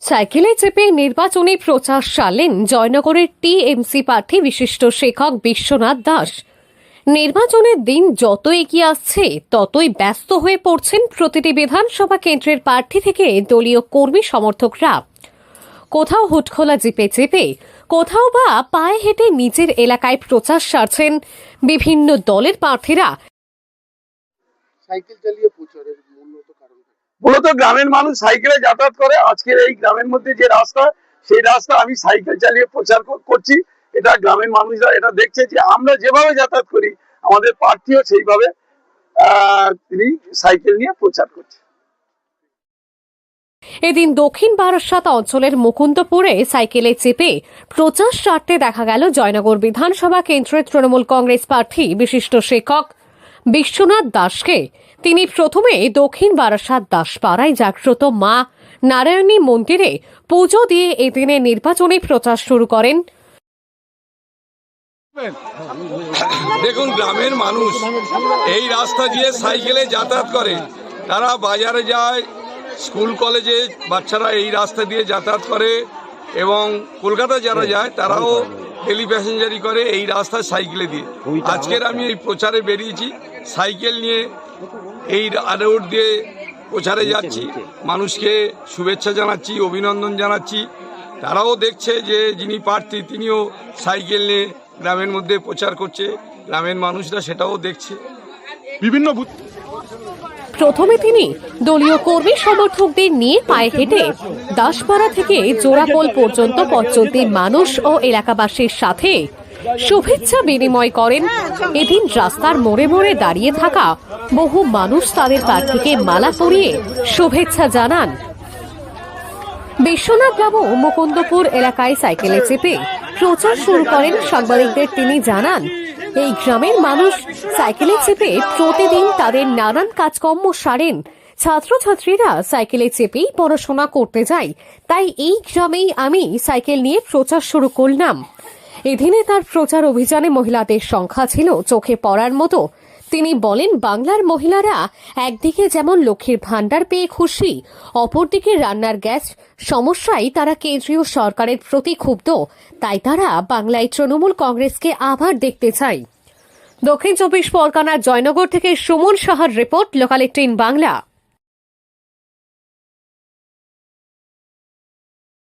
সাইকেলে চেপে নির্বাচনী প্রচার সারলেন জয়নগরের টিএমসি প্রার্থী বিশিষ্ট শিক্ষক বিশ্বনাথ দাস। নির্বাচনের দিন যত এগিয়ে আসছে ততই ব্যস্ত হয়ে পড়ছেন প্রতিটি বিধানসভা কেন্দ্রের প্রার্থী থেকে দলীয় কর্মী সমর্থকরা। কোথাও হুটখোলা জিপে চেপে, কোথাও বা পায়ে হেঁটে নিজের এলাকায় প্রচার সারছেন বিভিন্ন দলের প্রার্থীরা। সাইকেল চালিয়ে প্রচারের মূলত গ্রামের মানুষ সাইকেলে যাতায়াত করে। আজকের এই গ্রামের মধ্যে যে রাস্তা, সেই রাস্তা আমি সাইকেল চালিয়ে প্রচার করছি। এটা গ্রামের মানুষরা এটা দেখছে যে আমরা যেভাবে যাতায়াত করি আমাদের প্রার্থীও সেইভাবে তিনি সাইকেল নিয়ে প্রচার করছে। এদিন দক্ষিণ বারাসাত অঞ্চলের মুকুন্দপুরে সাইকেলে চেপে প্রচার সারতে দেখা গেল জয়নগর বিধানসভা কেন্দ্রের তৃণমূল কংগ্রেস প্রার্থী বিশিষ্ট শিক্ষক বিশ্বনাথ দাসকে। তিনি প্রথমে দক্ষিণ বারাসাত দাসপাড়ায় জাগ্রত মা নারায়ণী মন্দিরে পুজো দিয়ে এদিনে নির্বাচনী প্রচার শুরু করেন। দেখুন, গ্রামের মানুষ এই রাস্তা দিয়ে সাইকেলে যাতায়াত করে, তারা বাজারে যায়, স্কুল কলেজে বাচ্চারা এই রাস্তা দিয়ে যাতায়াত করে এবং কলকাতা যারা যায় তারাও ডেলি প্যাসেঞ্জারি করে এই রাস্তায় সাইকেলে দিয়ে। আজকের আমি এই প্রচারে বেরিয়েছি, সাইকেল নিয়ে এই রোড দিয়ে প্রচারে যাচ্ছি, মানুষকে শুভেচ্ছা জানাচ্ছি, অভিনন্দন জানাচ্ছি। তারাও দেখছে যে যিনি প্রার্থী তিনিও সাইকেল নিয়ে গ্রামের মধ্যে প্রচার করছে, গ্রামের মানুষরা সেটাও দেখছে। বিভিন্ন প্রথমে তিনি দলীয় কর্মী সমর্থকদের নিয়ে পায়ে হেঁটে দাসপাড়া থেকে জোড়াপোল পর্যন্ত পথ চলতি মানুষ ও এলাকাবাসীর সাথে শুভেচ্ছা বিনিময় করেন। এদিন রাস্তার মোড়ে মোড়ে দাঁড়িয়ে থাকা বহু মানুষ তাদের প্রার্থীকে মালা পরিয়ে শুভেচ্ছা জানান। বিশ্বনাথ বাবু মুকুন্দপুর এলাকায় সাইকেলে চেপে প্রচার শুরু করেন। সাংবাদিকদের তিনি জানান, এই গ্রামের মানুষ সাইকেলে চেপে প্রতিদিন তাদের নানান কাজকর্ম সারেন। ছাত্রছাত্রীরা সাইকেলে চেপেই পড়াশোনা করতে যায়, তাই এই গ্রামেই আমি সাইকেল নিয়ে প্রচার শুরু করলাম। এদিনে তার প্রচার অভিযানে মহিলাদের সংখ্যা ছিল চোখে পড়ার মতো। তিনি বলেন, বাংলার মহিলারা একদিকে যেমন লক্ষ্মীর ভান্ডার পেয়ে খুশি, অপরদিকে রান্নার গ্যাস সমস্যায় তারা কেন্দ্রীয় সরকারের প্রতি ক্ষুব্ধ, তাই তারা বাংলায় তৃণমূল কংগ্রেসকে আবার দেখতে চায়। দক্ষিণ 24 পরগনার জয়নগর থেকে সুমন সাহার রিপোর্ট, লোকাল 18 বাংলা।